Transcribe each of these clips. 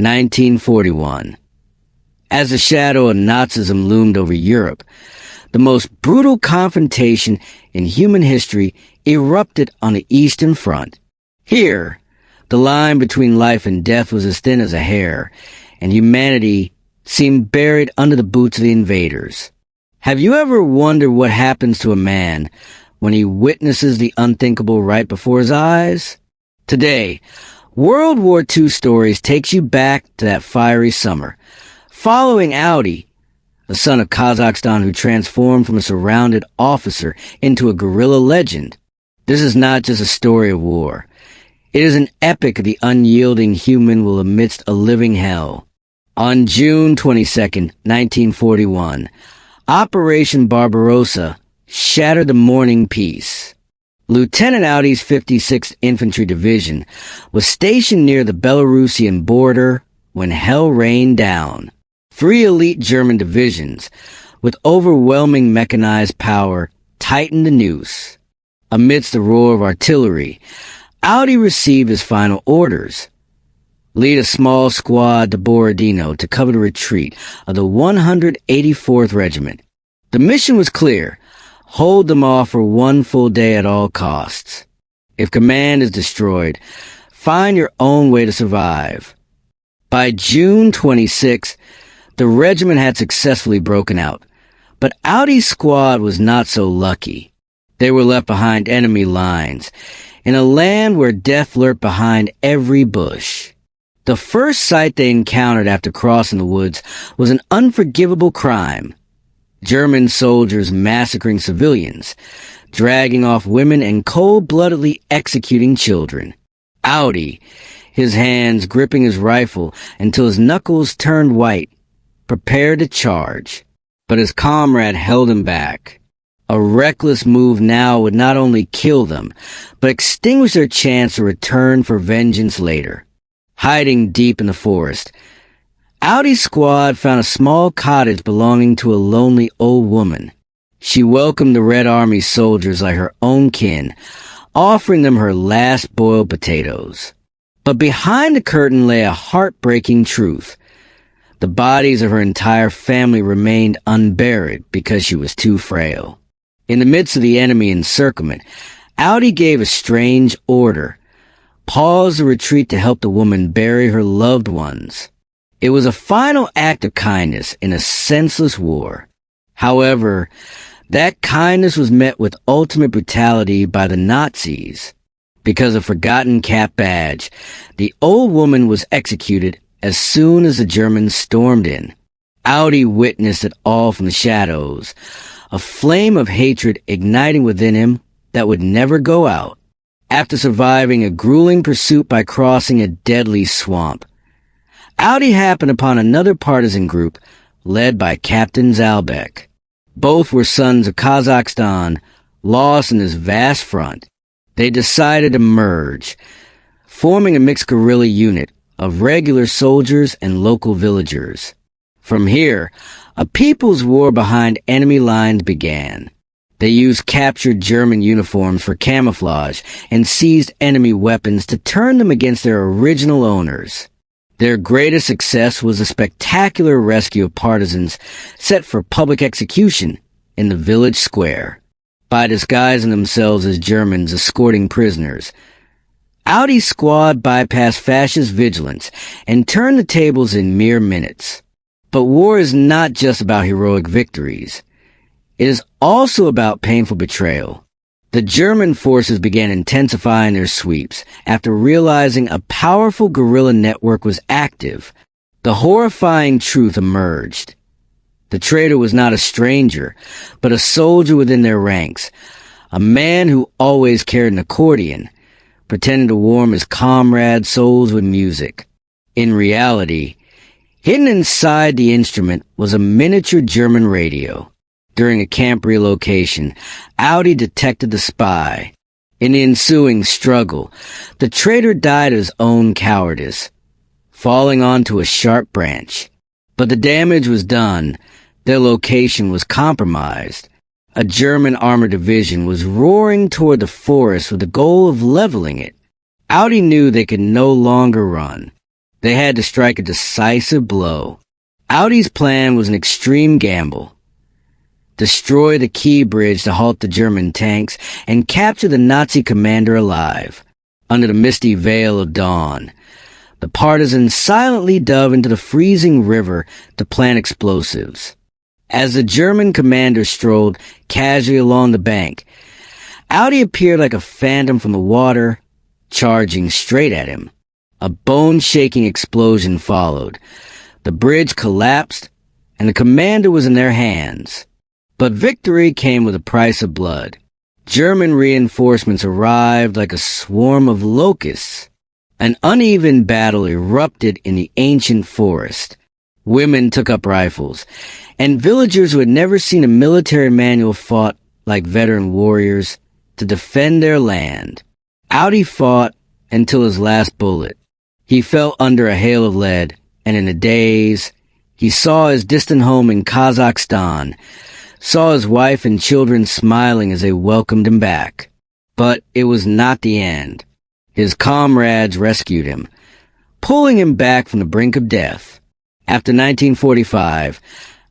1941. As the shadow of Nazism loomed over Europe, the most brutal confrontation in human history erupted on the Eastern Front. Here, the line between life and death was as thin as a hair, and humanity seemed buried under the boots of the invaders. Have you ever wondered what happens to a man when he witnesses the unthinkable right before his eyes? Today, World War II Stories takes you back to that fiery summer, following Audi, a son of Kazakhstan who transformed from a surrounded officer into a guerrilla legend. This is not just a story of war. It is an epic of the unyielding human will amidst a living hell. On June 22, 1941, Operation Barbarossa shattered the morning peace. Lieutenant Audi's 56th Infantry Division was stationed near the Belarusian border when hell rained down. 3 elite German divisions, with overwhelming mechanized power, tightened the noose. Amidst the roar of artillery, Audi received his final orders. Lead a small squad to Borodino to cover the retreat of the 184th Regiment. The mission was clear. Hold them off for 1 full day at all costs. If command is destroyed, find your own way to survive. By June 26, the regiment had successfully broken out, but Audi's squad was not so lucky. They were left behind enemy lines, in a land where death lurked behind every bush. The first sight they encountered after crossing the woods was an unforgivable crime. German soldiers massacring civilians, dragging off women and cold-bloodedly executing children. Audi, his hands gripping his rifle until his knuckles turned white, prepared to charge, but his comrade held him back. A reckless move now would not only kill them, but extinguish their chance to return for vengeance later. Hiding deep in the forest, Audi's squad found a small cottage belonging to a lonely old woman. She welcomed the Red Army soldiers like her own kin, offering them her last boiled potatoes. But behind the curtain lay a heartbreaking truth. The bodies of her entire family remained unburied because she was too frail. In the midst of the enemy encirclement, Audi gave a strange order. Pause the retreat to help the woman bury her loved ones. It was a final act of kindness in a senseless war. However, that kindness was met with ultimate brutality by the Nazis. Because of forgotten cap badge, the old woman was executed as soon as the Germans stormed in. Audi witnessed it all from the shadows, a flame of hatred igniting within him that would never go out. After surviving a grueling pursuit by crossing a deadly swamp, Audi happened upon another partisan group led by Captain Zalbek. Both were sons of Kazakhstan, lost in this vast front. They decided to merge, forming a mixed guerrilla unit of regular soldiers and local villagers. From here, a people's war behind enemy lines began. They used captured German uniforms for camouflage and seized enemy weapons to turn them against their original owners. Their greatest success was a spectacular rescue of partisans set for public execution in the village square. By disguising themselves as Germans escorting prisoners, Audi's squad bypassed fascist vigilance and turned the tables in mere minutes. But war is not just about heroic victories. It is also about painful betrayal. The German forces began intensifying their sweeps after realizing a powerful guerrilla network was active. The horrifying truth emerged. The traitor was not a stranger, but a soldier within their ranks, a man who always carried an accordion, pretending to warm his comrades' souls with music. In reality, hidden inside the instrument was a miniature German radio. During a camp relocation, Audi detected the spy. In the ensuing struggle, the traitor died of his own cowardice, falling onto a sharp branch. But the damage was done. Their location was compromised. A German armored division was roaring toward the forest with the goal of leveling it. Audi knew they could no longer run. They had to strike a decisive blow. Audi's plan was an extreme gamble. Destroy the Key Bridge to halt the German tanks and capture the Nazi commander alive. Under the misty veil of dawn, the partisans silently dove into the freezing river to plant explosives. As the German commander strolled casually along the bank, Audi appeared like a phantom from the water, charging straight at him. A bone-shaking explosion followed. The bridge collapsed, and the commander was in their hands. But victory came with a price of blood. German reinforcements arrived like a swarm of locusts. An uneven battle erupted in the ancient forest. Women took up rifles, and villagers who had never seen a military manual fought like veteran warriors to defend their land. Audi fought until his last bullet. He fell under a hail of lead, and in a daze, he saw his distant home in Kazakhstan, saw his wife and children smiling as they welcomed him back. But it was not the end. His comrades rescued him, pulling him back from the brink of death. After 1945,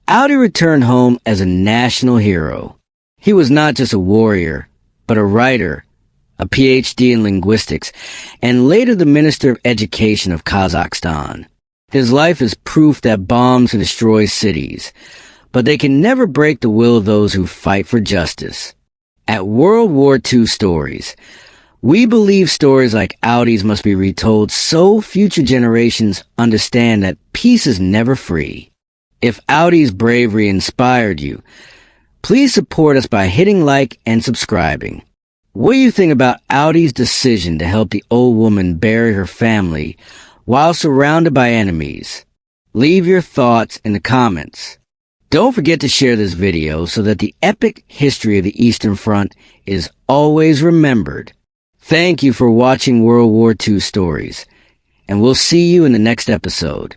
Audi returned home as a national hero. He was not just a warrior, but a writer, a PhD in linguistics, and later the Minister of Education of Kazakhstan. His life is proof that bombs can destroy cities, but they can never break the will of those who fight for justice. At World War II Stories, we believe stories like Audi's must be retold so future generations understand that peace is never free. If Audi's bravery inspired you, please support us by hitting like and subscribing. What do you think about Audi's decision to help the old woman bury her family while surrounded by enemies? Leave your thoughts in the comments. Don't forget to share this video so that the epic history of the Eastern Front is always remembered. Thank you for watching World War II Stories, and we'll see you in the next episode.